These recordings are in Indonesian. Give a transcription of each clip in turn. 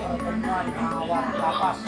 Pertemuan Mawar Kapas.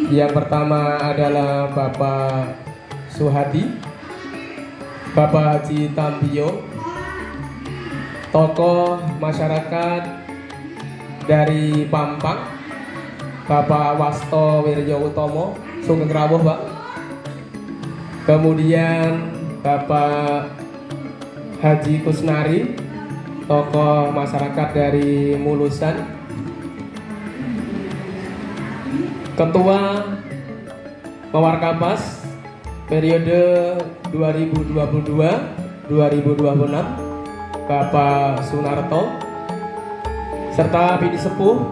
Yang pertama adalah Bapak Suhadi, Bapak Haji Tambio, tokoh masyarakat dari Pampang, Bapak Wasto Wirjo Utomo, Sugeng Rawuh, Pak. Kemudian Bapak Haji Kusnari, tokoh masyarakat dari Mulusan. Ketua Mawar Kapas periode 2022-2026 Bapak Sunarto, serta bini sepuh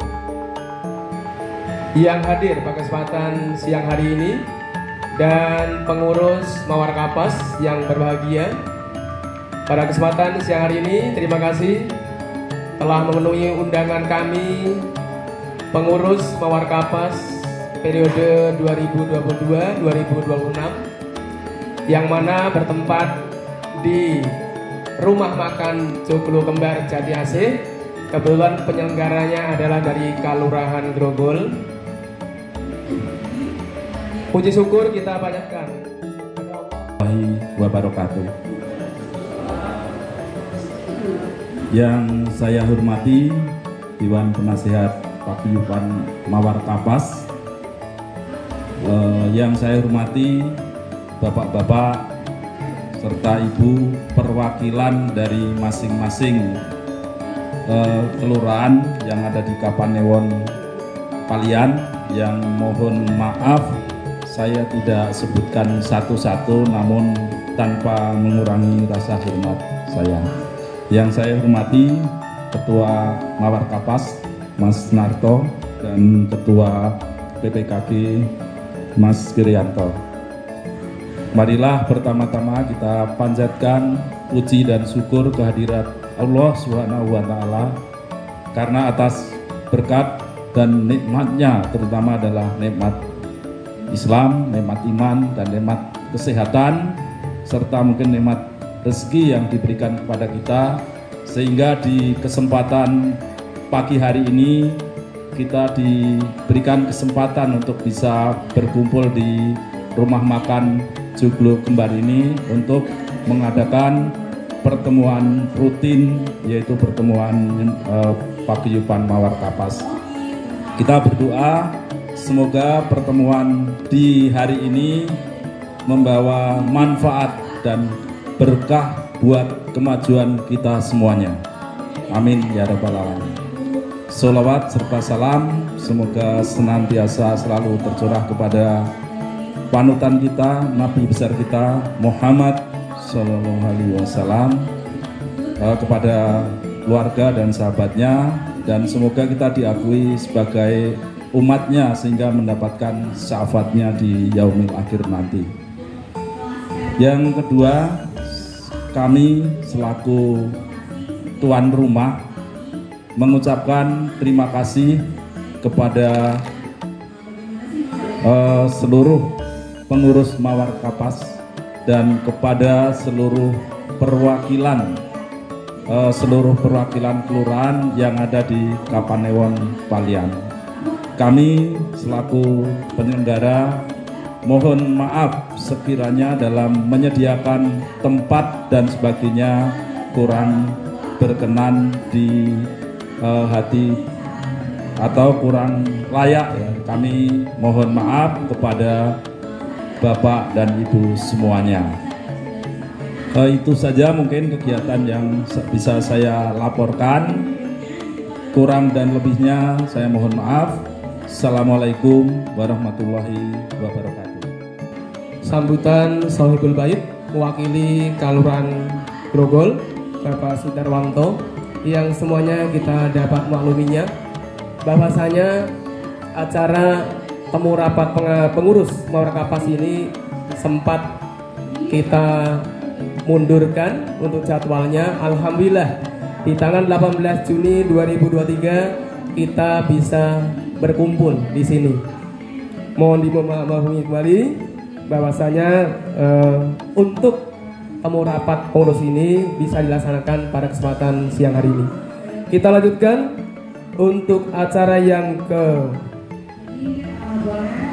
yang hadir pada kesempatan siang hari ini, dan pengurus Mawar Kapas yang berbahagia. Pada kesempatan siang hari ini, terima kasih telah memenuhi undangan kami, pengurus Mawar Kapas periode 2022-2026, yang mana bertempat di Rumah Makan Joglo Kembar Jati Asih. Kebetulan penyelenggaranya adalah dari Kalurahan Grogol. Puji syukur kita panjatkan. Warahmatullahi wabarakatuh. Yang saya hormati Dewan Penasihat Paguyuban Mawar Kapas, yang saya hormati bapak-bapak serta ibu perwakilan dari masing-masing kelurahan yang ada di Kapanewon Palian, yang mohon maaf saya tidak sebutkan satu-satu, namun tanpa mengurangi rasa hormat saya. Yang saya hormati Ketua Mawar Kapas Mas Narto dan Ketua PPKG Mas Girianto. Marilah pertama-tama kita panjatkan puji dan syukur kehadirat Allah Subhanahu wa Ta'ala, karena atas berkat dan nikmatnya, terutama adalah nikmat Islam, nikmat iman, dan nikmat kesehatan, serta mungkin nikmat rezeki yang diberikan kepada kita, sehingga di kesempatan pagi hari ini kita diberikan kesempatan untuk bisa berkumpul di Rumah Makan Joglo Kembar ini untuk mengadakan pertemuan rutin, yaitu pertemuan Paguyuban Mawar Kapas. Kita berdoa semoga pertemuan di hari ini membawa manfaat dan berkah buat kemajuan kita semuanya. Amin ya rabbal alamin. Sholawat serta salam semoga senantiasa selalu tercurah kepada panutan kita, Nabi besar kita Muhammad Sallallahu Alaihi Wasallam, kepada keluarga dan sahabatnya, dan semoga kita diakui sebagai umatnya sehingga mendapatkan syafaatnya di yaumil akhir nanti. Yang kedua, kami selaku tuan rumah mengucapkan terima kasih kepada seluruh pengurus Mawar Kapas dan kepada seluruh perwakilan kelurahan yang ada di Kapanewon Palian. Kami selaku penyelenggara mohon maaf sekiranya dalam menyediakan tempat dan sebagainya kurang berkenan di hati atau kurang layak ya. Kami mohon maaf kepada Bapak dan Ibu semuanya. Itu saja mungkin kegiatan yang bisa saya laporkan. Kurang dan lebihnya saya mohon maaf. Assalamualaikum warahmatullahi wabarakatuh. Sambutan Sohibul Bait mewakili Kelurahan Grogol, Bapak Sudarwanto, yang semuanya kita dapat makluminya bahwasanya acara temu rapat pengurus Mawar Kapas ini sempat kita mundurkan untuk jadwalnya. Alhamdulillah di tanggal 18 Juni 2023 kita bisa berkumpul di sini. Mohon dimaklumi kembali bahwasanya untuk temu rapat pengurus ini bisa dilaksanakan pada kesempatan siang hari ini. Kita lanjutkan untuk acara yang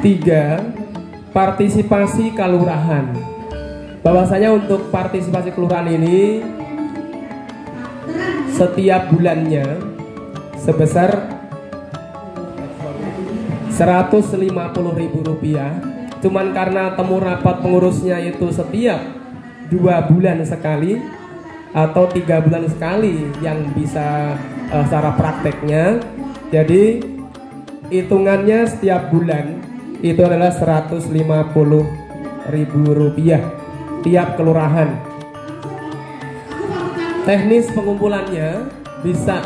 ketiga, partisipasi kelurahan. Bahwasanya untuk partisipasi kelurahan ini setiap bulannya sebesar Rp150.000. Cuman karena temu rapat pengurusnya itu setiap 2 bulan sekali atau 3 bulan sekali yang bisa secara prakteknya, jadi hitungannya setiap bulan itu adalah Rp150.000 tiap kelurahan. Teknis pengumpulannya bisa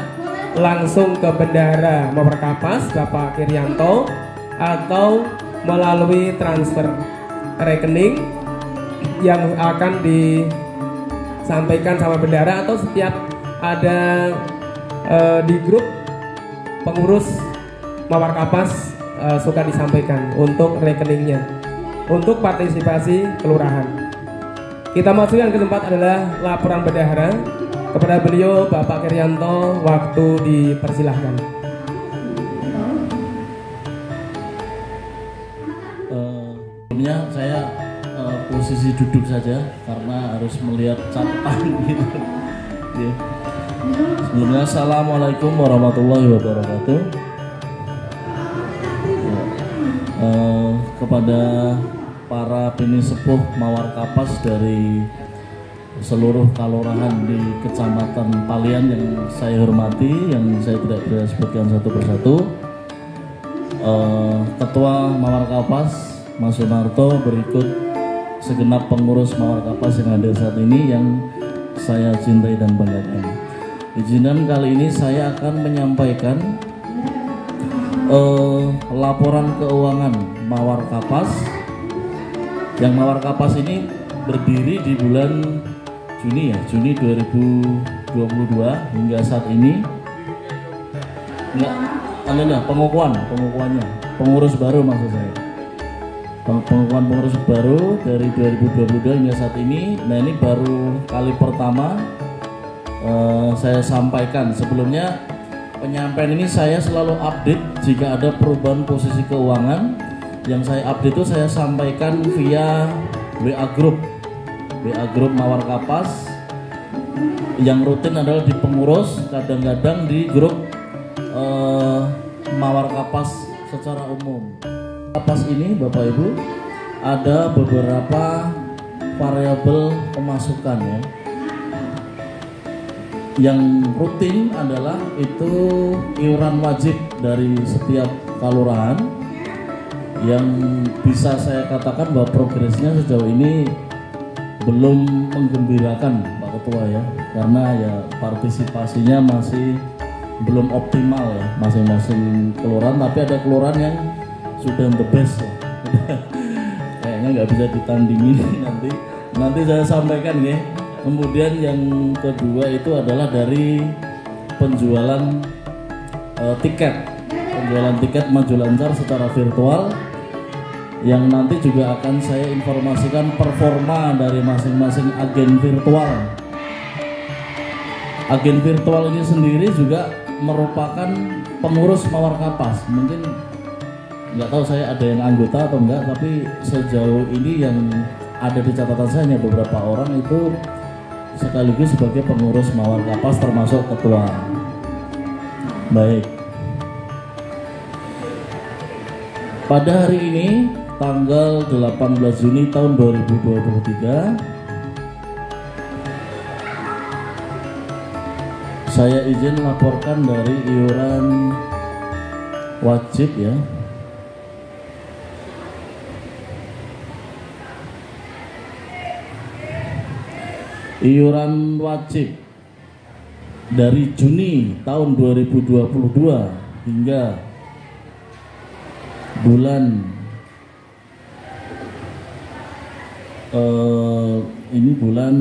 langsung ke Bendahara Mawar Kapas Bapak Kiryanto atau melalui transfer rekening yang akan disampaikan sama bendahara, atau setiap ada di grup pengurus Mawar Kapas suka disampaikan untuk rekeningnya untuk partisipasi kelurahan. Kita masuk yang keempat adalah laporan bendahara. Kepada beliau Bapak Kiryanto, waktu dipersilahkan. Sebelumnya saya posisi duduk saja karena harus melihat catatan gitu. Ya. Sebelumnya Assalamualaikum warahmatullahi wabarakatuh. Ya. Kepada para pinisepuh Mawar Kapas dari seluruh kelurahan di Kecamatan Palian yang saya hormati, yang saya tidak bisa sebutkan satu persatu. Ketua Mawar Kapas Mas Sunarto, berikut segenap pengurus Mawar Kapas yang hadir saat ini yang saya cintai dan banggakan. Izinkan kali ini saya akan menyampaikan laporan keuangan Mawar Kapas. Yang Mawar Kapas ini berdiri di bulan Juni 2022 hingga saat ini. Pengukuhannya pengurus baru maksud saya. Pengukuhan pengurus baru dari 2022 hingga saat ini. Nah, ini baru kali pertama saya sampaikan. Sebelumnya penyampaian ini saya selalu update jika ada perubahan posisi keuangan. Yang saya update itu saya sampaikan via WA Group Mawar Kapas. Yang rutin adalah di pengurus, kadang-kadang di grup Mawar Kapas secara umum. Kapas ini Bapak Ibu ada beberapa variabel pemasukan ya. Yang rutin adalah itu iuran wajib dari setiap kelurahan, yang bisa saya katakan bahwa progresnya sejauh ini belum menggembirakan Pak ketua ya, karena ya partisipasinya masih belum optimal ya masing-masing kelurahan, tapi ada kelurahan yang sudah the best ya. Kayaknya nggak bisa ditandingi nanti saya sampaikan ya. Kemudian yang kedua itu adalah dari penjualan tiket maju lancar secara virtual, yang nanti juga akan saya informasikan performa dari masing-masing agen virtual. Agen virtual ini sendiri juga merupakan pengurus Mawar Kapas. Mungkin nggak tahu saya ada yang anggota atau enggak, tapi sejauh ini yang ada di catatan saya hanya beberapa orang itu sekaligus sebagai pengurus Mawar Kapas termasuk ketua. Baik. Pada hari ini tanggal 18 Juni tahun 2023 saya izin laporkan dari iuran wajib ya. Iuran wajib dari Juni tahun 2022 hingga bulan ini bulan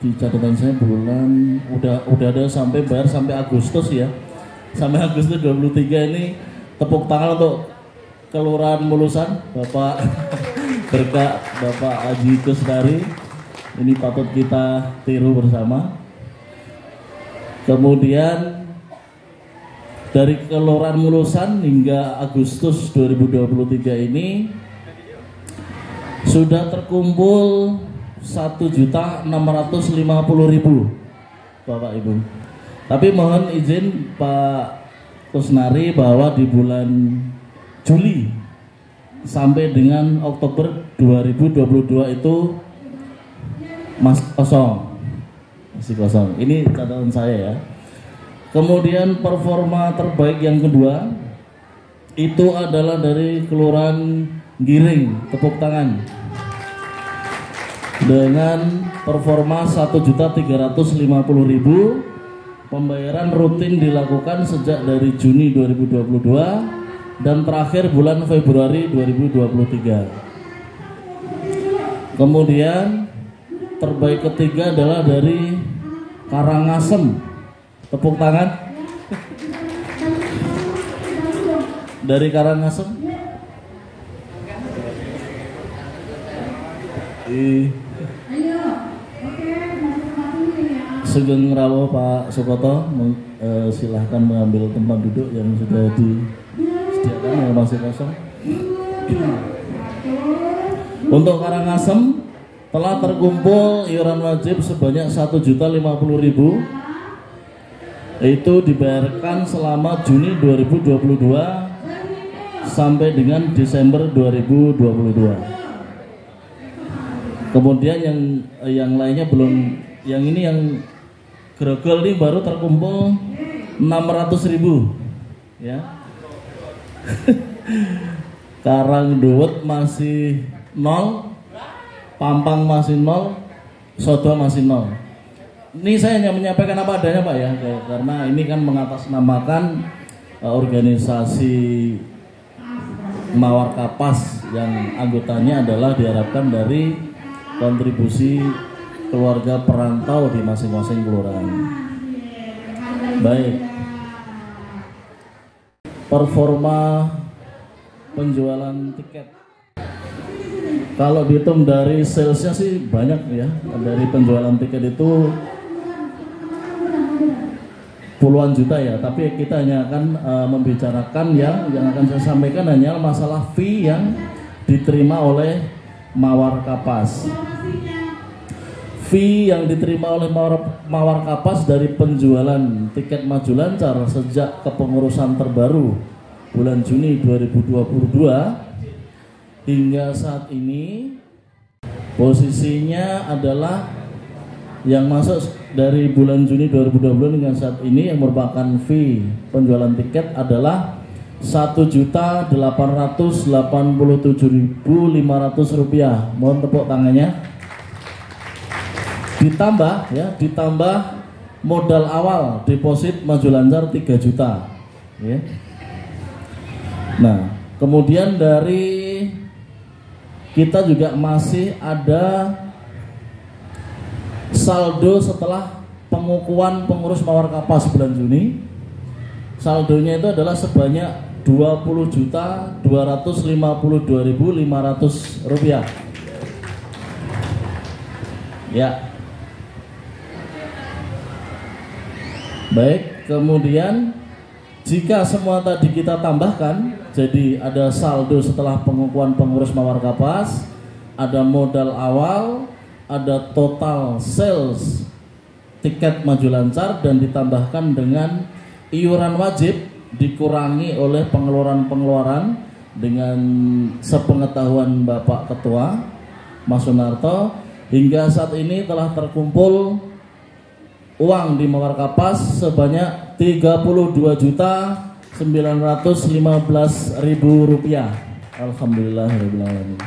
di catatan saya bulan udah ada sampai bayar sampai Agustus ya, sampai Agustus 23 ini. Tepuk tangan untuk Kelurahan Mulusan, Bapak Berkah, Bapak Haji Kusnari. Ini patut kita tiru bersama. Kemudian dari Kelurahan Mulusan hingga Agustus 2023 ini sudah terkumpul 1.650.000 Bapak Ibu. Tapi mohon izin Pak Kusnari bahwa di bulan Juli sampai dengan Oktober 2022 itu masih kosong. Ini catatan saya ya. Kemudian performa terbaik yang kedua itu adalah dari Kelurahan Giring, tepuk tangan, dengan performa 1.350.000. Pembayaran rutin dilakukan sejak dari Juni 2022 dan terakhir bulan Februari 2023. Kemudian terbaik ketiga adalah dari Karangasem, tepuk tangan. Dari Karangasem Sugeng Rawo Pak Sukoto, silahkan mengambil tempat duduk yang sudah disediakan yang masih kosong. Untuk Karangasem telah terkumpul iuran wajib sebanyak 1.050.000. Itu dibayarkan selama Juni 2022 sampai dengan Desember 2022. Kemudian yang lainnya belum, yang ini yang grogol ini baru terkumpul 600.000 ya. Karangduwet masih 0, Pampang masih 0, Sodo masih 0. Ini saya hanya menyampaikan apa adanya Pak ya, karena ini kan mengatasnamakan organisasi Mawar Kapas yang anggotanya adalah diharapkan dari kontribusi keluarga perantau di masing-masing kelurahan. Baik. Performa penjualan tiket. Kalau dihitung dari salesnya sih banyak ya. Dari penjualan tiket itu puluhan juta ya. Tapi kita hanya akan membicarakan yang akan saya sampaikan hanya masalah fee yang diterima oleh Mawar Kapas. Fee yang diterima oleh Mawar Kapas dari penjualan tiket maju lancar sejak kepengurusan terbaru bulan Juni 2022 hingga saat ini posisinya adalah yang masuk dari bulan Juni 2020 hingga saat ini yang merupakan fee penjualan tiket adalah Rp1.887.500. Mohon tepuk tangannya. ditambah modal awal deposit maju lancar 3 juta ya. Nah, kemudian dari kita juga masih ada saldo setelah pengukuhan pengurus Mawar Kapas bulan Juni. Saldonya itu adalah sebanyak 20.252.500 rupiah. Ya. Baik, kemudian jika semua tadi kita tambahkan, jadi ada saldo setelah pengukuhan pengurus Mawar Kapas, ada modal awal, ada total sales tiket maju lancar, dan ditambahkan dengan iuran wajib dikurangi oleh pengeluaran-pengeluaran dengan sepengetahuan Bapak Ketua Mas Sunarto. Hingga saat ini telah terkumpul uang di Mawar Kapas sebanyak 32.915.000 rupiah. Alhamdulillahirrahmanirrahim.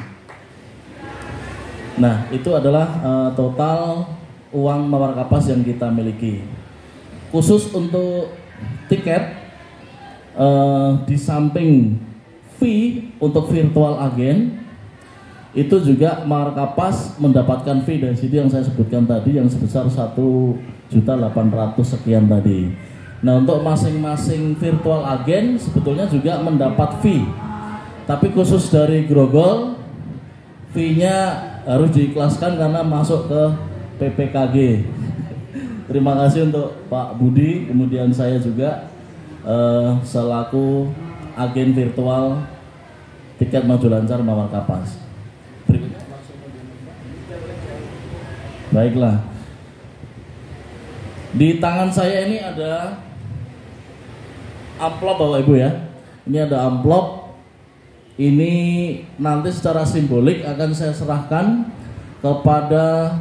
Nah, itu adalah total uang Mawar Kapas yang kita miliki. Khusus untuk tiket, di samping fee untuk virtual agen, itu juga Mawar Kapas mendapatkan fee dari situ yang saya sebutkan tadi, yang sebesar 1.800.000 sekian tadi. Nah, untuk masing-masing virtual agen sebetulnya juga mendapat fee, tapi khusus dari Grogol fee-nya harus diikhlaskan karena masuk ke PPKG. Terima kasih untuk Pak Budi, kemudian saya juga selaku agen virtual tiket maju lancar Mawar Kapas. Baiklah, di tangan saya ini ada amplop Bapak Ibu ya. Ini ada amplop. Ini nanti secara simbolik akan saya serahkan kepada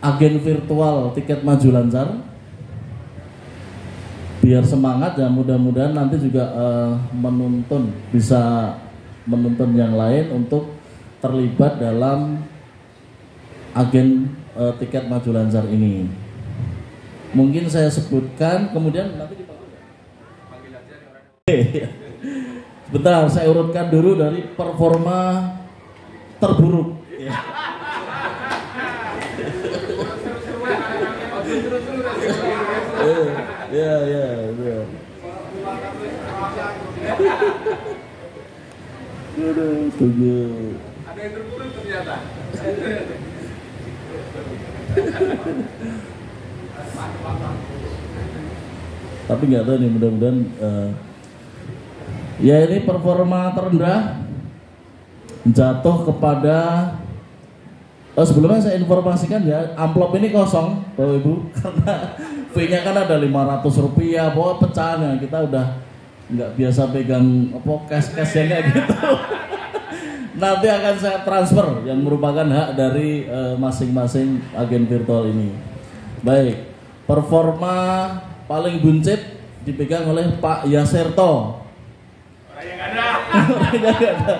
agen virtual tiket maju lancar, biar semangat ya, mudah-mudahan nanti juga bisa menuntun yang lain untuk terlibat dalam agen tiket maju lancar ini. Mungkin saya sebutkan, kemudian nanti dipanggil. Bentar, saya urutkan dulu dari performa terburuk. Ya. Ada yang terburuk ternyata. Tapi nggak tahu nih, mudah-mudahan ya, ini performa terendah jatuh kepada sebelumnya saya informasikan ya, amplop ini kosong Bapak Ibu, karena fee-nya kan ada 500 rupiah, bahwa pecahannya kita udah nggak biasa pegang cash yang kayak gitu. Nanti akan saya transfer yang merupakan hak dari masing-masing agen virtual ini. Baik, performa paling buncit dipegang oleh Pak Yaserto. Orangnya nggak ada.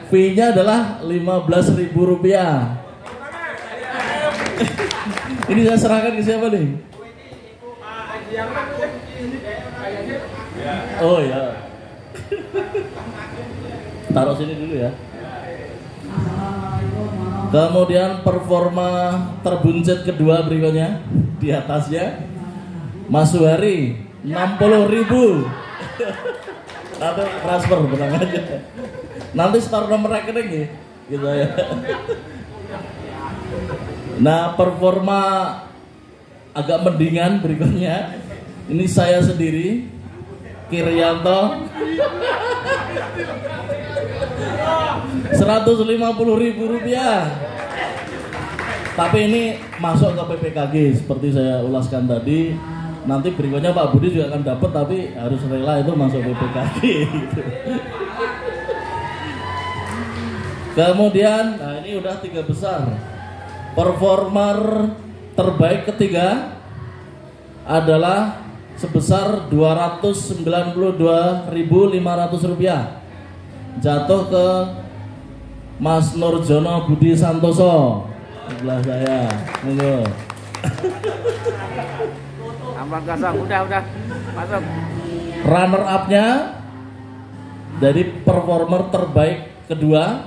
Fee-nya adalah 15.000 rupiah. Ini saya serahkan ke siapa nih? Oh ya. Taruh sini dulu ya. Kemudian performa terbuncit kedua berikutnya di atasnya Mas Suhari 60.000. Nanti transfer benang aja. Nanti store nomor rekening ya, gitu ya. Nah, performa agak mendingan berikutnya. Ini saya sendiri, Kiryanto. 150.000 rupiah. Tapi ini masuk ke PPKG seperti saya ulaskan tadi. Nanti berikutnya Pak Budi juga akan dapat, tapi harus rela itu masuk PPKG gitu. Kemudian, nah ini udah 3 besar. Performer terbaik ketiga adalah sebesar 292.500 rupiah. Jatuh ke Mas Nurjono Budi Santoso. sebelah saya. Monggo. Ampun kosong, udah masuk. Runner up-nya dari performer terbaik kedua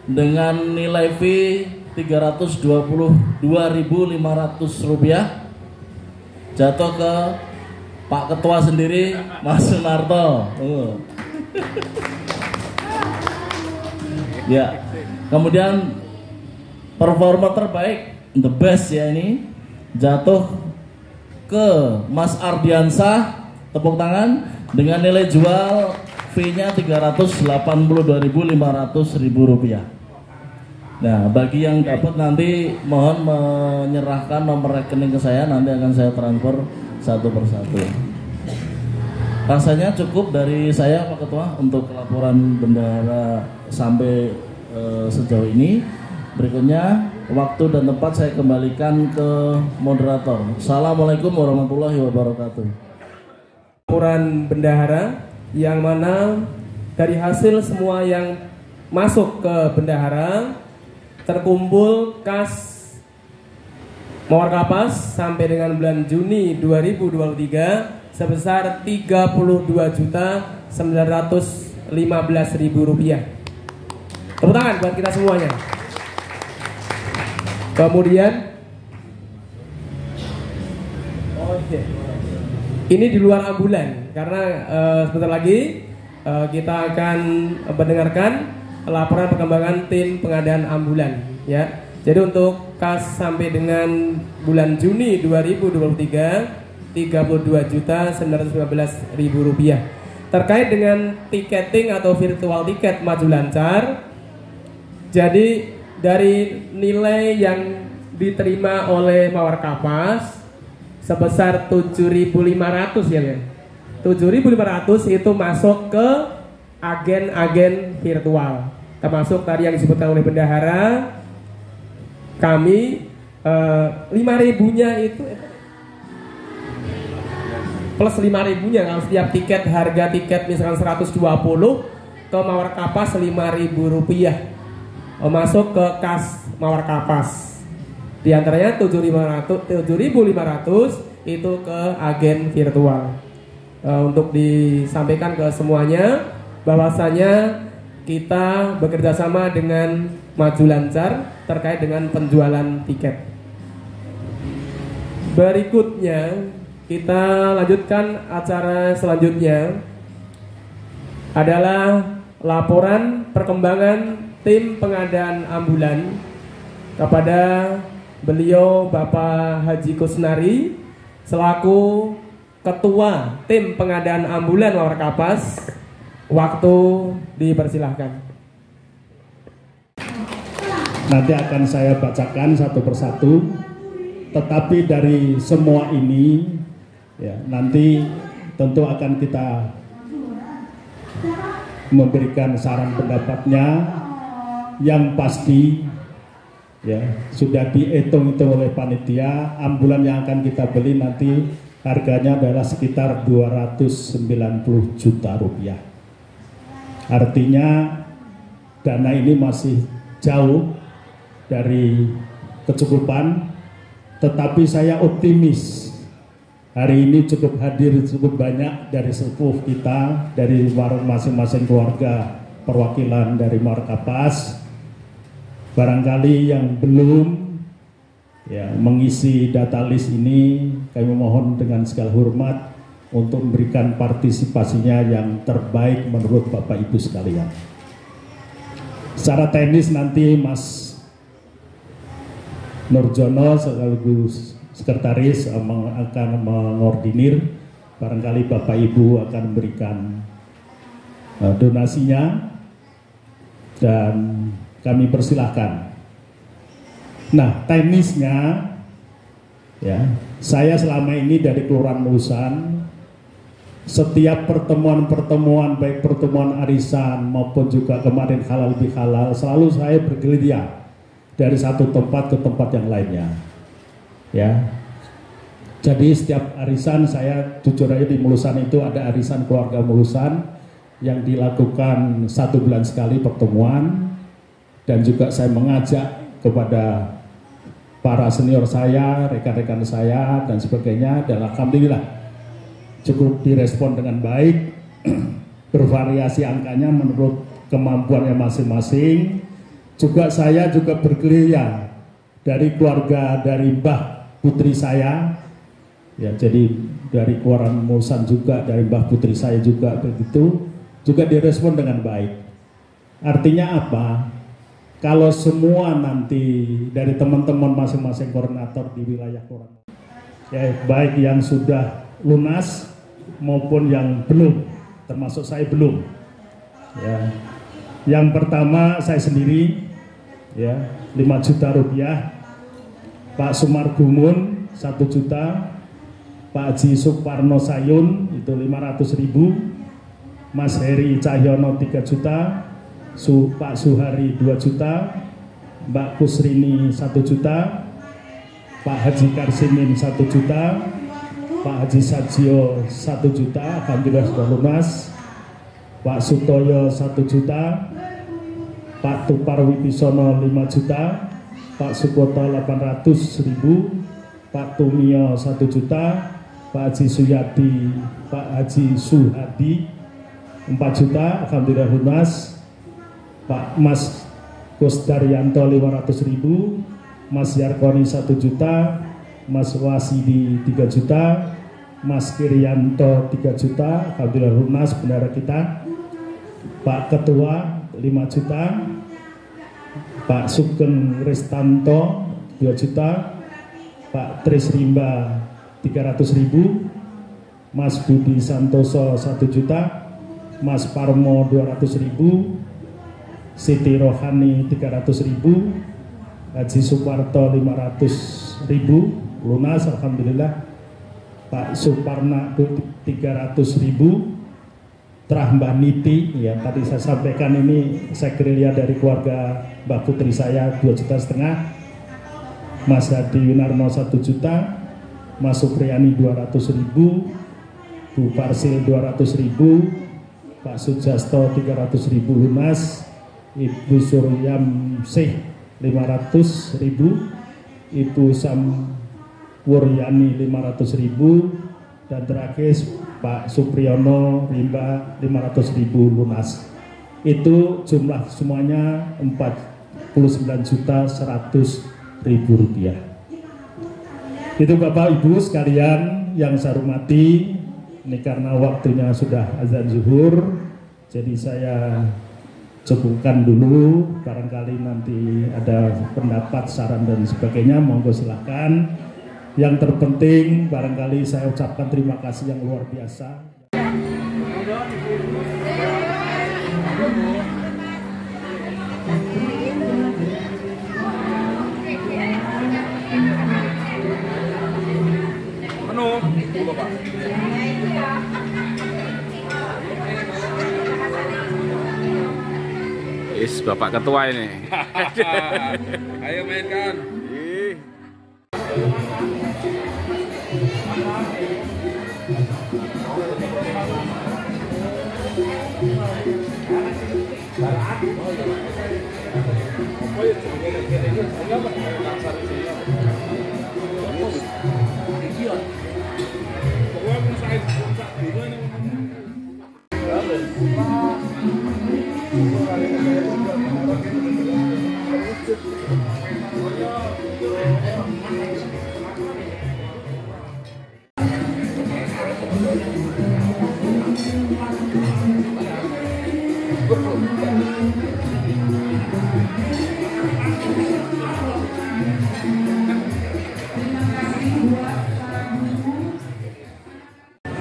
dengan nilai fee Rp322.500 jatuh ke Pak Ketua sendiri, Mas Sunarto. Ya, kemudian performer terbaik the best ya ini jatuh ke Mas Ardiansah, tepuk tangan, dengan nilai jual fee-nya Rp382.500. Nah, bagi yang dapat nanti mohon menyerahkan nomor rekening ke saya, nanti akan saya transfer satu persatu. Rasanya cukup dari saya Pak Ketua untuk laporan bendahara sampai sejauh ini. Berikutnya waktu dan tempat saya kembalikan ke moderator. Assalamualaikum warahmatullahi wabarakatuh. Laporan bendahara yang mana dari hasil semua yang masuk ke bendahara terkumpul kas Mawar Kapas sampai dengan bulan Juni 2023 sebesar Rp32.915.000. Tepuk tangan buat kita semuanya. Kemudian ini di luar ambulan karena sebentar lagi kita akan mendengarkan laporan perkembangan tim pengadaan ambulan ya. Jadi untuk kas sampai dengan bulan Juni 2023 Rp32.915.000. Terkait dengan tiketing atau virtual tiket maju lancar, jadi dari nilai yang diterima oleh Mawar Kapas sebesar 7.500 ya, 7.500 itu masuk ke agen-agen virtual, termasuk tadi yang disebutkan oleh bendahara. Kami 5.000-nya itu plus 5.000-nya kalau setiap tiket, harga tiket misalkan 120, ke Mawar Kapas Rp5.000 masuk ke kas Mawar Kapas. Di antaranya 7.500 itu ke agen virtual. Untuk disampaikan ke semuanya bahwasanya kita bekerja sama dengan Maju Lancar terkait dengan penjualan tiket. Berikutnya kita lanjutkan acara selanjutnya adalah laporan perkembangan tim pengadaan ambulan kepada beliau Bapak Haji Kusnari selaku Ketua Tim Pengadaan Ambulan Mawar Kapas. Waktu dipersilahkan. Nanti akan saya bacakan satu persatu, tetapi dari semua ini ya, nanti tentu akan kita memberikan saran pendapatnya. Yang pasti ya sudah dihitung-hitung oleh panitia, ambulan yang akan kita beli nanti harganya adalah sekitar Rp290 juta. Artinya dana ini masih jauh dari kecukupan, tetapi saya optimis hari ini cukup hadir cukup banyak dari sepuh kita, dari masing-masing keluarga perwakilan dari Mawar Kapas. Barangkali yang belum ya mengisi data list ini, kami mohon dengan segala hormat untuk memberikan partisipasinya yang terbaik menurut Bapak Ibu sekalian. Secara teknis nanti Mas Nurjono sekaligus sekretaris akan mengordinir, barangkali Bapak Ibu akan memberikan donasinya dan kami persilahkan. Nah, teknisnya ya, saya selama ini dari Kelurahan Mulusan setiap pertemuan baik pertemuan arisan maupun juga kemarin halal bihalal, selalu saya bergerilya dari satu tempat ke tempat yang lainnya ya. Jadi setiap arisan saya jujur aja di Mulusan itu ada arisan keluarga Mulusan yang dilakukan 1 bulan sekali pertemuan, dan juga saya mengajak kepada para senior saya, rekan-rekan saya dan sebagainya, dan alhamdulillah cukup direspon dengan baik. Bervariasi angkanya menurut kemampuannya masing-masing. Juga saya juga bergerilya dari keluarga dari Mbah Putri saya, ya, jadi dari Kuaran Musan juga, dari Mbah Putri saya juga begitu, juga direspon dengan baik. Artinya apa? Kalau semua nanti dari teman-teman masing-masing koordinator di wilayah Kuaran, ya, baik yang sudah lunas maupun yang belum, termasuk saya belum, ya. Yang pertama saya sendiri, ya, 5 juta rupiah, Pak Sumar Gumun 1 juta, Pak Haji Suparno Sayun itu 500.000, Mas Heri Cahyono 3 juta, Pak Suhari 2 juta, Mbak Kusrini 1 juta, Pak Haji Karsimin 1 juta, Pak Haji Sajio 1 juta, alhamdulillah sudah lunas, Pak Sutoyo 1 juta, Pak Tupar Wibisono 5 juta, Pak Sukoto 800.000, Pak Tumio 1 juta, Pak Haji Suyadi, Pak Haji Suhadi 4 juta, alhamdulillah lunas, Pak Mas Kusdaryanto 500.000, Mas Yarkoni 1 juta, Mas Wasidi 3 juta, Mas Kirianto 3 juta, alhamdulillah lunas bendera kita, Pak Ketua 5 juta, Pak Sugeng Ristanto 2 juta, Pak Tris Rimba 300.000, Mas Budi Santoso 1 juta, Mas Parmo 200.000, Siti Rohani 300.000, Haji Suparto 500.000 lunas alhamdulillah, Pak Suparna 300.000, Terah Mbah Niti, ya tadi saya sampaikan ini saya gerilya dari keluarga Mbak Putri saya 2,5 juta, Mas Hadi Yunarno 1 juta, Mas Supriyani 200.000, Bu Parsil 200.000, Pak Sujasto 300.000 lunas, Ibu Suryam Sih 500.000, Ibu Samwuryani 500.000, dan terakhir Pak Supriyono Rimba 500.000 lunas. Itu jumlah semuanya 49.100.000 rupiah. Itu Bapak Ibu sekalian yang saya hormati, ini karena waktunya sudah azan zuhur, jadi saya cukupkan dulu, barangkali nanti ada pendapat, saran dan sebagainya, monggo silakan. Yang terpenting barangkali saya ucapkan terima kasih yang luar biasa. Menu, Bapak. Is Bapak Ketua ini. Ayo mainkan.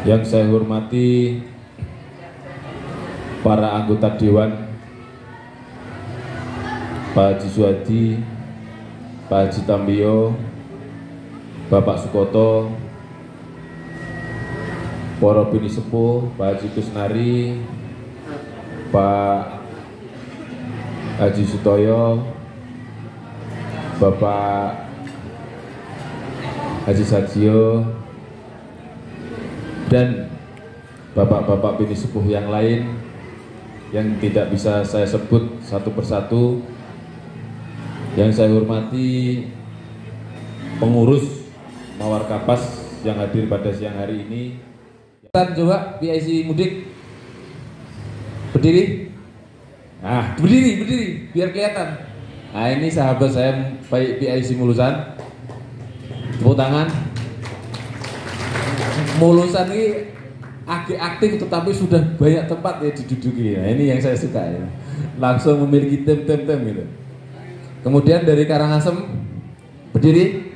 Yang saya hormati para anggota Dewan, Pak Haji Suhadi, Pak Haji Tambio, Bapak Sukoto, para bini sepuh, Pak Haji Kusnari, Pak Haji Sutoyo, Bapak Haji Sajio, dan bapak-bapak bini sepuh yang lain yang tidak bisa saya sebut satu persatu. Yang saya hormati pengurus Mawar Kapas yang hadir pada siang hari ini. Coba PIC Mudik berdiri. Nah, berdiri biar kelihatan. Nah, ini sahabat saya baik PIC Mulusan. Tepuk tangan. Mulusan ini agak aktif tetapi sudah banyak tempat ya diduduki. Nah, ini yang saya suka ya. Langsung memiliki tim gitu. Kemudian dari Karangasem berdiri.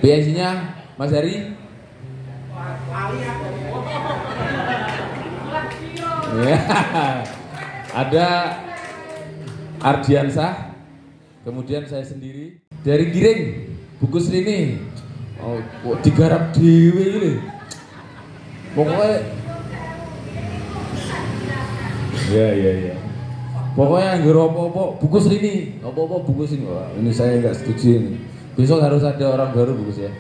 PIC-nya Mas Heri. Ya. Ada Ardiansah. Kemudian saya sendiri dari Giring, Buku Srini. Oh, kok digarap dewe ini. Pokoknya ya. Pokoknya nggak apa-apa Buku Srini, apa-apa Buku Srini. Wah, ini saya nggak setuju ini. Besok harus ada orang baru Buku ya.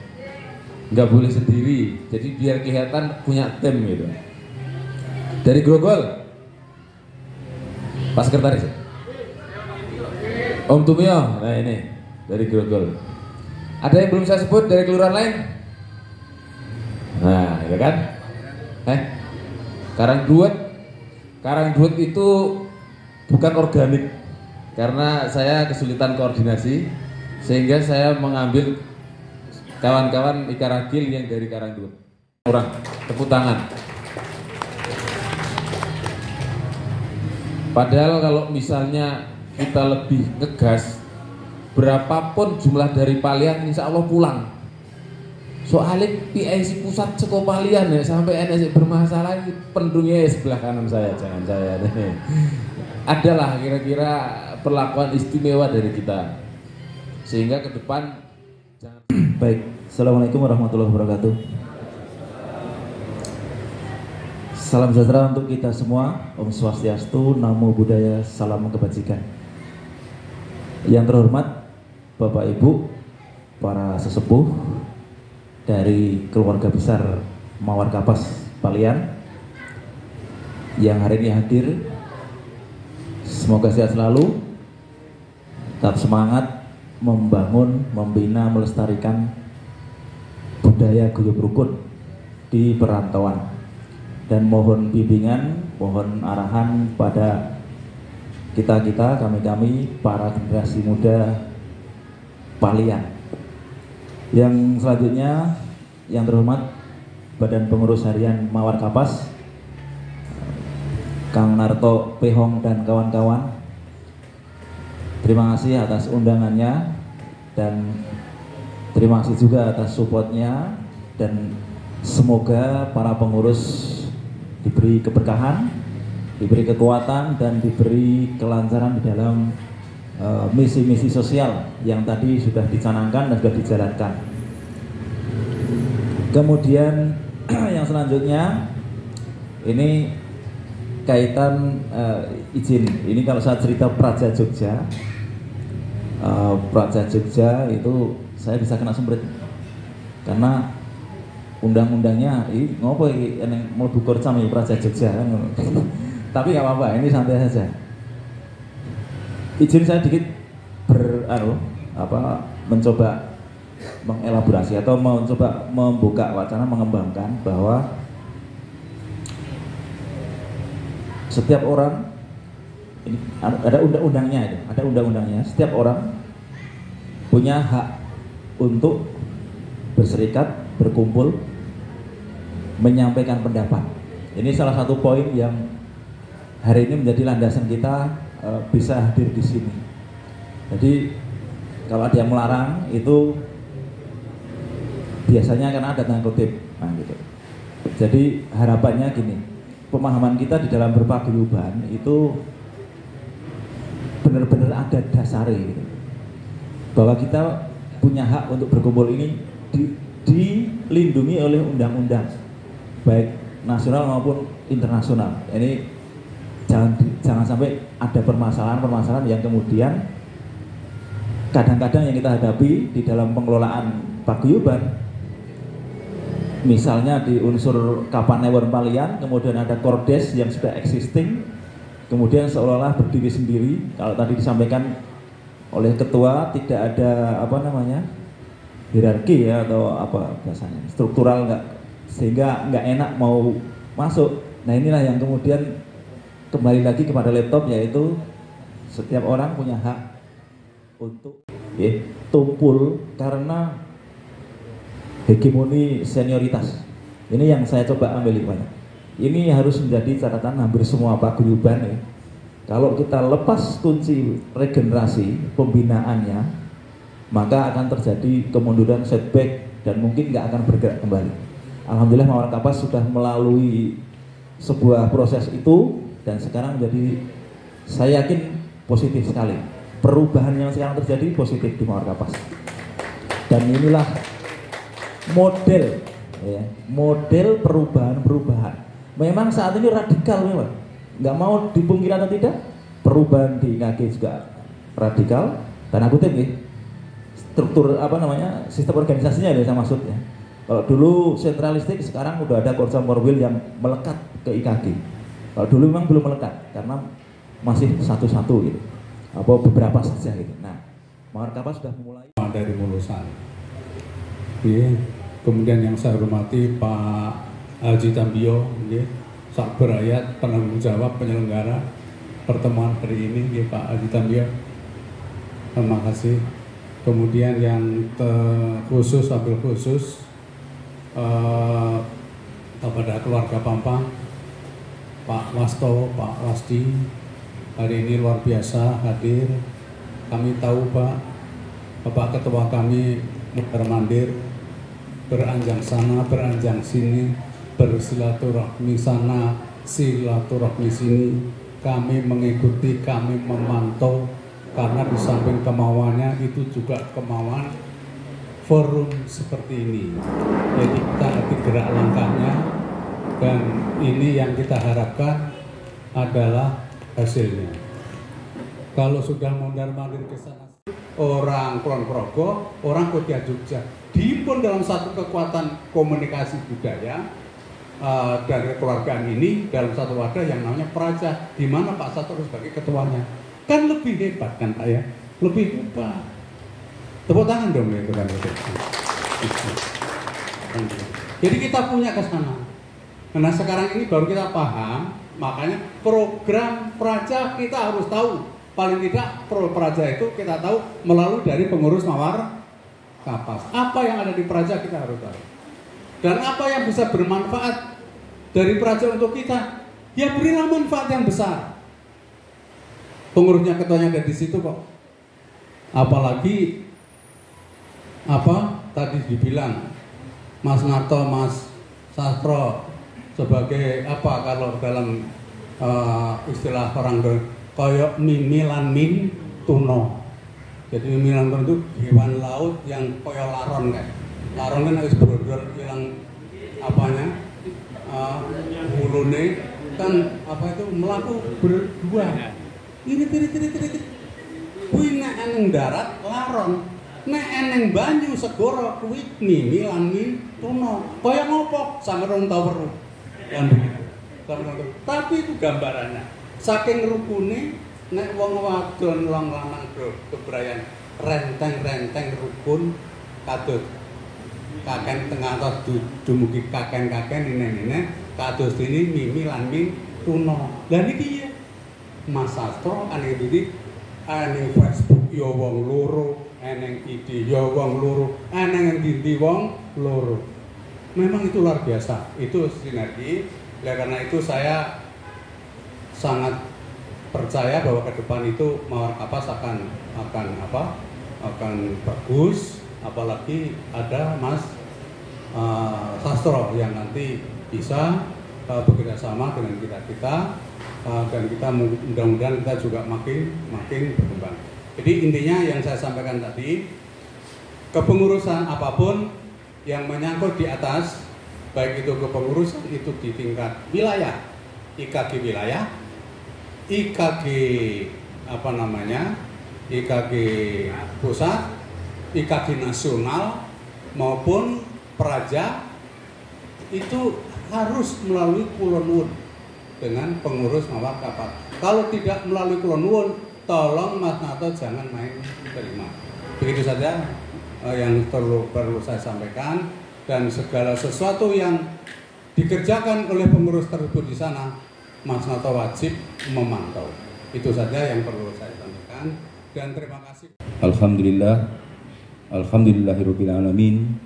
Nggak boleh sendiri. Jadi biar kelihatan punya tim gitu. Dari Grogol, Pak Sekretaris. Om Tumio, nah ini dari Grogol. Ada yang belum saya sebut dari kelurahan lain? Nah, ya kan? Karangduet itu bukan organik karena saya kesulitan koordinasi sehingga saya mengambil kawan-kawan Ikaragil yang dari Karangduet. Orang tepuk tangan. Padahal kalau misalnya kita lebih ngegas, berapapun jumlah dari Palian, insya Allah pulang. Soalnya PIC pusat seko Palian ya sampai NSC bermasalah, pendungnya sebelah kanan saya, jangan saya. Adalah kira-kira perlakuan istimewa dari kita, sehingga ke depan jangan. Baik, Assalamualaikum warahmatullahi wabarakatuh. Salam sejahtera untuk kita semua. Om Swastiastu, Namo Buddhaya, salam kebajikan. Yang terhormat Bapak Ibu, para sesepuh dari keluarga besar Mawar Kapas Palian yang hari ini hadir, semoga sehat selalu, tetap semangat membangun, membina, melestarikan budaya guyub rukun di perantauan. Dan mohon bimbingan, mohon arahan pada kita-kita, kami-kami, para generasi muda Palian. Yang selanjutnya, yang terhormat Badan Pengurus Harian Mawar Kapas, Kang Narto Pehong dan kawan-kawan, terima kasih atas undangannya dan terima kasih juga atas supportnya, dan semoga para pengurus diberi keberkahan, diberi kekuatan, dan diberi kelancaran di dalam misi-misi sosial yang tadi sudah dicanangkan dan sudah dijalankan. Kemudian yang selanjutnya ini kaitan izin. Ini kalau saya cerita Praja Jogja, Praja Jogja itu saya bisa kena semprit karena undang-undangnya ini ngopo iki eneng mlebu korcam ya Praja Jogja kan. Tapi nggak apa-apa, ini santai saja. Izin saya dikit mencoba mengelaborasi atau mencoba membuka wacana, mengembangkan bahwa setiap orang ini ada undang-undangnya itu, ada undang-undangnya. Setiap orang punya hak untuk berserikat, berkumpul, menyampaikan pendapat. Ini salah satu poin yang hari ini menjadi landasan kita bisa hadir di sini. Jadi kalau ada yang melarang itu biasanya karena ada tanda kutip. Nah, gitu. Jadi harapannya gini, pemahaman kita di dalam berpaguyuban itu benar-benar ada dasarnya gitu. Bahwa kita punya hak untuk berkumpul ini dilindungi oleh undang-undang baik nasional maupun internasional. Ini jangan sampai ada permasalahan yang kemudian kadang-kadang yang kita hadapi di dalam pengelolaan paguyuban, misalnya di unsur Kapanewon Palian, kemudian ada Kordes yang sudah existing, kemudian seolah-olah berdiri sendiri. Kalau tadi disampaikan oleh ketua tidak ada hierarki ya atau apa bahasanya, struktural nggak, sehingga nggak enak mau masuk. Nah inilah yang kemudian kembali lagi kepada laptop, yaitu setiap orang punya hak untuk tumpul karena hegemoni senioritas. Ini yang saya coba ambil hikmahnya. Ini harus menjadi catatan hampir semua paguyuban ya. Kalau kita lepas kunci regenerasi pembinaannya, maka akan terjadi kemunduran, setback, dan mungkin nggak akan bergerak kembali. Alhamdulillah Mawar Kapas sudah melalui sebuah proses itu, dan sekarang menjadi, saya yakin positif sekali. Perubahan yang sekarang terjadi positif di Mawar Kapas. Dan inilah model, ya, model perubahan-perubahan. Memang saat ini radikal memang. Nggak mau dipungkiri atau tidak, perubahan di IKG juga radikal. Dan aku tinggi struktur sistem organisasinya ya saya maksudnya. Kalau dulu sentralistik, sekarang udah ada Korsa Morwil yang melekat ke IKG. Kalau dulu memang belum melekat karena masih satu-satu gitu, apa beberapa saja gitu. Nah, Mawar Kapas sudah mulai dari Mulusan. Kemudian yang saya hormati Pak Haji Tambio, sak berayat penanggung jawab penyelenggara pertemuan hari ini, Pak Haji Tambio. Terima kasih. Kemudian yang khusus, wabil khusus kepada keluarga Pampang, Pak Wasto, Pak Wasdi, hari ini luar biasa hadir. Kami tahu Bapak Ketua kami Muktar Mandir beranjang sana, beranjang sini, bersilaturahmi sana, silaturahmi sini. Kami mengikuti, kami memantau, karena di samping kemauannya itu juga kemauan forum seperti ini. Jadi kita nanti gerak langkahnya, dan ini yang kita harapkan adalah hasilnya. Kalau sudah mondar-mandir ke sana, orang Kulon Progo, orang Kota Jogja, dihimpun dalam satu kekuatan komunikasi budaya dan kekeluargaan ini dalam satu wadah yang namanya Praja, di mana Pak Satrio sebagai ketuanya. Kan lebih hebat kan Pak ya, lebih hebat. Tepuk tangan dong itu kan. Jadi kita punya ke sana. Karena sekarang ini baru kita paham, makanya program Praja kita harus tahu. Paling tidak Praja itu kita tahu melalui dari pengurus Mawar Kapas. Apa yang ada di Praja kita harus tahu. Dan apa yang bisa bermanfaat dari Praja untuk kita, ya berilah manfaat yang besar. Pengurusnya, ketuanya ada di situ kok. Apalagi tadi dibilang Mas Narto, Mas Sastro sebagai kalau dalam istilah orang koyok mimilan min tuno. Jadi mimilan tuno itu hewan laut yang koyok laron kan. Laron kan harus brodol hilang hulune kan itu melaku berdua. Ini tiri. Kuwi nek eneng darat laron, nek eneng banyu segoro kuwi mimi lan tuno. Kaya ngopo sangerung tau weruh. Kan begitu. Tapi itu gambarannya. Saking rukune nek wong wadon long lanang bebrayan renteng-renteng rukun kados kaken tengah atas dumugi kaken-kaken ini kados ini mimi lan tuno. Lah niki Mas Sastro aneh didik, aneh Facebook ya wong loro, eneng ide ya wong loro, eneng ndi wong loro. Memang itu luar biasa, itu sinergi. Ya, karena itu saya sangat percaya bahwa ke depan itu Mawar Kapas akan bagus, apalagi ada Mas Sastro yang nanti bisa bekerja sama dengan kita. Dan kita mudah-mudahan kita juga makin berkembang. Jadi intinya yang saya sampaikan tadi, kepengurusan apapun yang menyangkut di atas, baik itu kepengurusan itu di tingkat wilayah, IKG wilayah, IKG IKG pusat, IKG nasional maupun Praja, itu harus melalui Kulonwun dengan pengurus Mawar Kapas. Kalau tidak melalui Kulonwun, tolong Mas Narto jangan main terima. Begitu saja. yang perlu saya sampaikan, dan segala sesuatu yang dikerjakan oleh pengurus tersebut di sana, Mas Noto wajib memantau. Itu saja yang perlu saya sampaikan, dan terima kasih. Alhamdulillahirabbil alamin,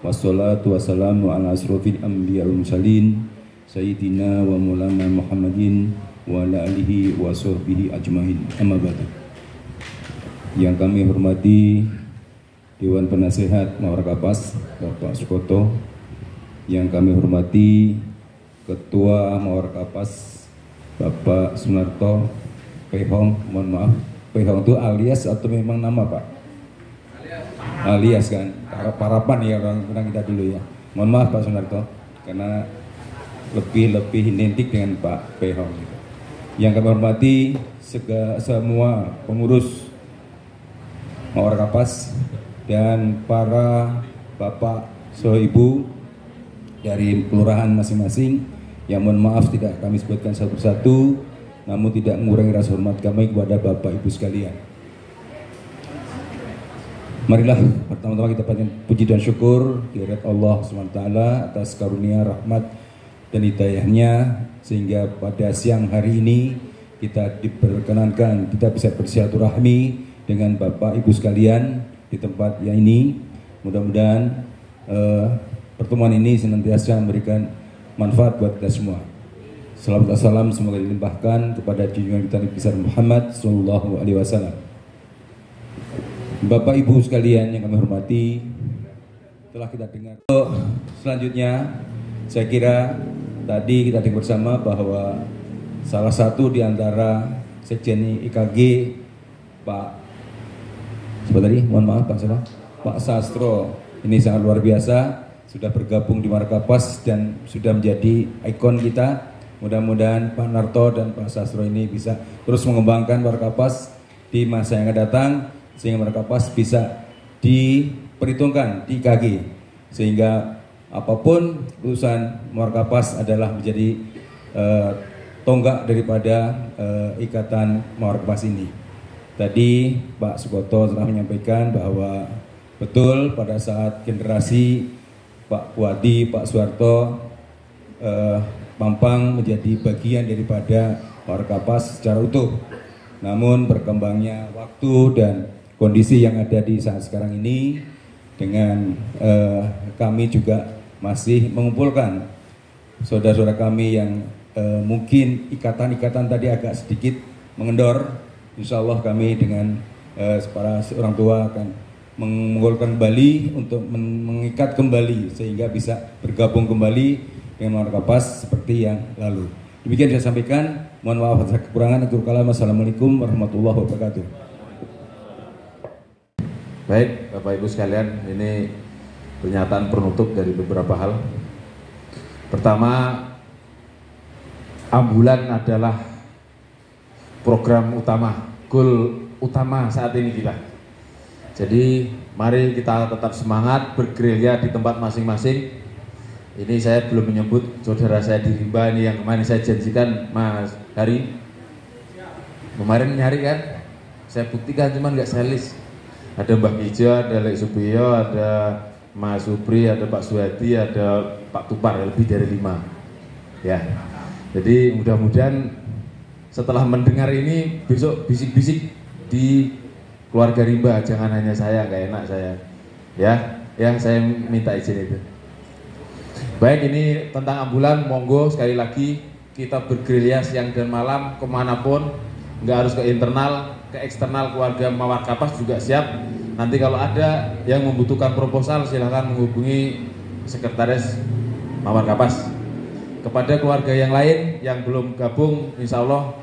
wassalatu wassalamu ala asrofil anbiya wal mursalin sayyidina wa maulana Muhammadin wa ala alihi wa sahbihi ajmain. Amma ba'du. Yang kami hormati Dewan Penasehat Mawarakapas Bapak Sukoto, yang kami hormati Ketua Mawarakapas Bapak Sunarto Pehong, mohon maaf, Pehong itu alias atau memang nama Pak? Alias kan, parapan ya orang kita dulu ya. Mohon maaf Pak Sunarto, karena lebih identik dengan Pak Pehong. Yang kami hormati semua pengurus Mawarakapas dan para bapak so ibu dari kelurahan masing-masing, yang mohon maaf tidak kami sebutkan satu persatu, namun tidak mengurangi rasa hormat kami kepada bapak ibu sekalian. Marilah pertama-tama kita panjatkan puji dan syukur kehadirat Allah SWT atas karunia, rahmat dan hidayahnya, sehingga pada siang hari ini kita diperkenankan kita bisa bersilaturahmi dengan bapak ibu sekalian di tempat yang ini. Mudah-mudahan pertemuan ini senantiasa memberikan manfaat buat kita semua. Salam dan salam semoga dilimpahkan kepada junjungan kita Nabi besar Muhammad sallallahu alaihi wasallam. Bapak Ibu sekalian yang kami hormati, telah kita dengar. Selanjutnya saya kira tadi kita dengar bersama bahwa salah satu di antara sekjen IKG Pak Pak Sastro ini sangat luar biasa, sudah bergabung di Mawarakapas dan sudah menjadi ikon kita. Mudah-mudahan Pak Narto dan Pak Sastro ini bisa terus mengembangkan Mawarakapas di masa yang akan datang, sehingga Mawarakapas bisa diperhitungkan di IKG, sehingga apapun urusan Mawarakapas adalah menjadi tonggak daripada ikatan Mawarakapas ini. Tadi Pak Sukoto telah menyampaikan bahwa betul pada saat generasi Pak Wadi, Pak Suharto, Pampang menjadi bagian daripada Mawarakapas secara utuh. Namun berkembangnya waktu dan kondisi yang ada di saat sekarang ini, dengan kami juga masih mengumpulkan saudara-saudara kami yang mungkin ikatan-ikatan tadi agak sedikit mengendor. Insya Allah kami dengan para orang tua akan mengumpulkan kembali untuk mengikat kembali sehingga bisa bergabung kembali dengan Mawarakapas seperti yang lalu. Demikian saya sampaikan. Mohon maaf atas kekurangan. Assalamualaikum warahmatullahi wabarakatuh. Baik, Bapak Ibu sekalian, ini pernyataan penutup dari beberapa hal. Pertama, ambulan adalah program utama, goal utama saat ini kita. Jadi mari kita tetap semangat bergerilya di tempat masing-masing. Ini saya belum menyebut saudara saya di Rimba ini yang kemarin saya janjikan, Mas Hari. Kemarin nyari kan, saya buktikan cuman nggak saya list. Ada Mbah Kijo, ada Lek Subiyo, ada Mas Supri, ada Pak Suhadi, ada Pak Tupar, lebih dari 5. Ya, jadi mudah-mudahan setelah mendengar ini besok bisik-bisik di keluarga Rimba, jangan hanya saya, gak enak saya. Ya saya minta izin itu. Baik, ini tentang ambulan, monggo sekali lagi kita bergerilya siang dan malam kemanapun, nggak harus ke internal, ke eksternal keluarga Mawarakapas juga siap. Nanti kalau ada yang membutuhkan proposal silahkan menghubungi sekretaris Mawarakapas. Kepada keluarga yang lain yang belum gabung, insya Allah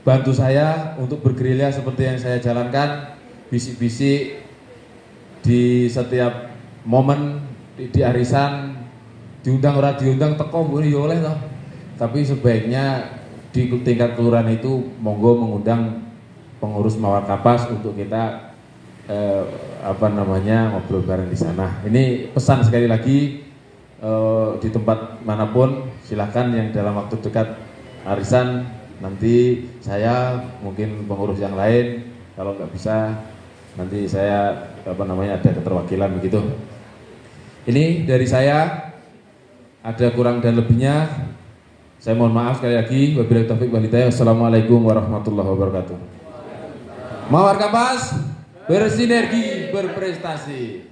bantu saya untuk bergerilya seperti yang saya jalankan, bisik-bisik di setiap momen, di arisan, diundang orang diundang teko boleh ya oleh toh. Tapi sebaiknya di tingkat kelurahan itu monggo mengundang pengurus Mawarakapas untuk kita ngobrol bareng di sana. Ini pesan sekali lagi, di tempat manapun silahkan yang dalam waktu dekat arisan, nanti saya mungkin pengurus yang lain kalau nggak bisa Nanti saya ada keterwakilan begitu. Ini dari saya, ada kurang dan lebihnya saya mohon maaf sekali lagi. Wabillahi taufiq wal hidayah. Wassalamualaikum warahmatullahi wabarakatuh. Mawar Kapas bersinergi berprestasi.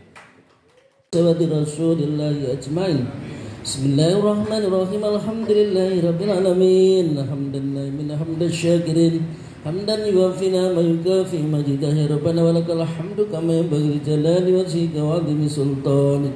Sahabat Rasulullah ajmain. Bismillahirrahmanirrahim. Alhamdulillahi rabbil alamin. Alhamdulillahi min hamdash syakirin. Hamdan yuwafina ma yukafi majidah ya Rabbana walakal hamdu kama yanbaghi jalali wajhika wa 'azimi sultanik.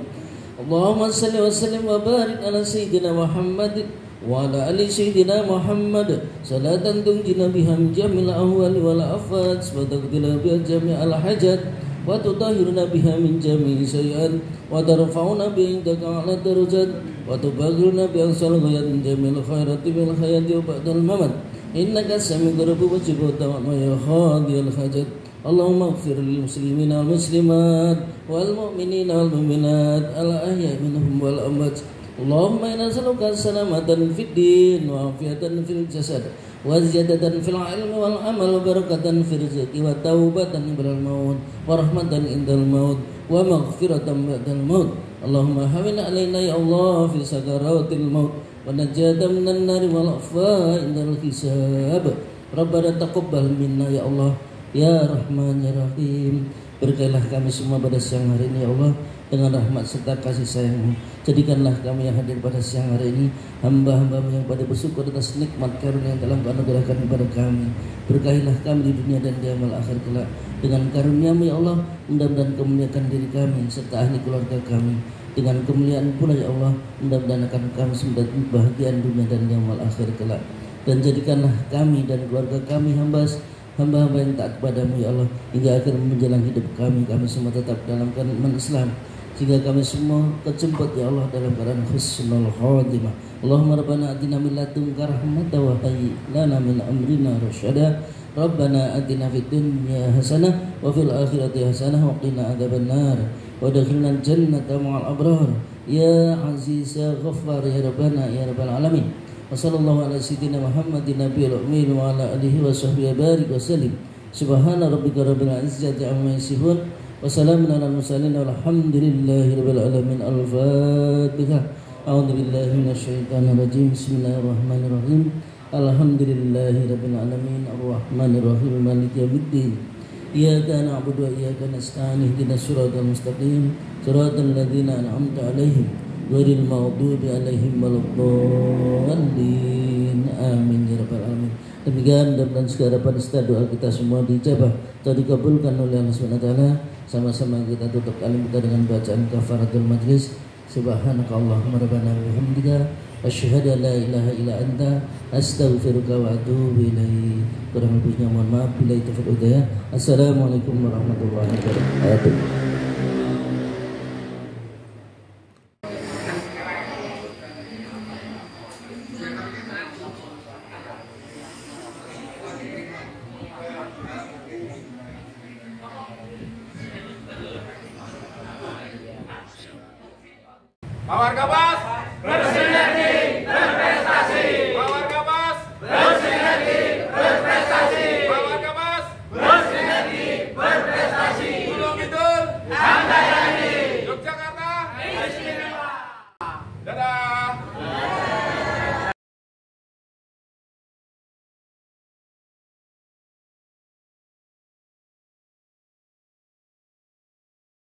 Allahumma salli wa sallim wa barik ala sayyidina Muhammad wa ala ali sayyidina Muhammad salatan tunjina biha min jamil ahwali wal afat wa taqdila biha jami'al hajat wa tutahhiruna biha min jami'i sayyi'at wa tarfa'una bi indaka 'ala darajat wa tubaghiruna bi ahsal ghayat min jamil khairati bil hayati wa ba'dal mamat innaka sami'un qaribun mujibud da'wat ya khadiyal hajat. Allahumma ighfir lil muslimina wal muslimat wal mu'minina wal mu'minat al ahya'i minhum wal amwat. Allahumma inna nas'aluka salamatan fid din wa afiatan fil jasad wa ziyadatan fil ilmi wal amal wa barakatan fil rizqi wa taubatan minal maut wa rahmatan indal maut wa maghfiratan ba'dal maut. Allahumma hawwin alaina ya Allah fi sakaratil maut wa najatan minan nar wal afa indal hisab. Rabbana taqabbal minna ya Allah ya Rahman ya Rahim. Berkailah kami semua pada siang hari ini ya Allah dengan rahmat serta kasih sayang-Mu. Jadikanlah kami yang hadir pada siang hari ini hamba-hamba-Mu yang pada bersyukur atas nikmat karunia yang telah Engkau anugerahkan kepada kami. Berkahilah kami di dunia dan di amal akhir kelak dengan karunia-Mu ya Allah. Mudah-mudahan Kau muliakan diri kami serta ahli keluarga kami. Dengan kemuliaan pula ya Allah, mudah-mudahan akan kami semua kebahagiaan dunia dan di amal akhir kelak. Dan jadikanlah kami dan keluarga kami hamba-hamba yang taat kepadamu ya Allah hingga akhir menjalani hidup kami semua tetap dalam keadaan Islam sehingga kami semua terjemput ya Allah dalam keadaan husnul khatimah. Allahumma rabbana atina min ladunka rahmatan wa hayyi lana min amrina rasyada. Rabbana atina fid dunya hasanah wa fil akhirati hasanah wa qina adzabannar wa adkhilna jannata ma'al abrar ya aziz ya ghaffar ya rabbana ya rabbal alamin. Wassallallahu ala sayyidina Muhammadin nabiyil ummi wa ala alihi wa sahbihi barik wa sallim. Subhana rabbika rabbil izzati amma yasifun wa salamun alal mursalin walhamdulillahi rabbil alamin. Al-Fatihah. A'udzu billahi minasyaitonir rajim. Bismillahirrahmanirrahim. Alhamdulillahi rabbil alamin arrahmanir rahim maliki yaumiddin. Iyyaka na'budu wa iyyaka nasta'in ihdinas siratal mustaqim siratal ladzina an'amta 'alaihim ghairil maghdubi 'alaihim waladdallin. Amin ya rabbal alamin. Demikian dan segala penista doa kita semua dijabah atau dikabulkan oleh Allah Subhanahu wa taala. Sama-sama kita tutup kalim kita dengan bacaan kafaratul majlis. Subhanakallahumma rabbana wa bihamdika asyhadu an la ilaha illa anta astaghfiruka wa atubu ilaik. Kurang lebihnya mohon maaf. Billahi taufiq wal hidayah. Assalamualaikum warahmatullahi wabarakatuh.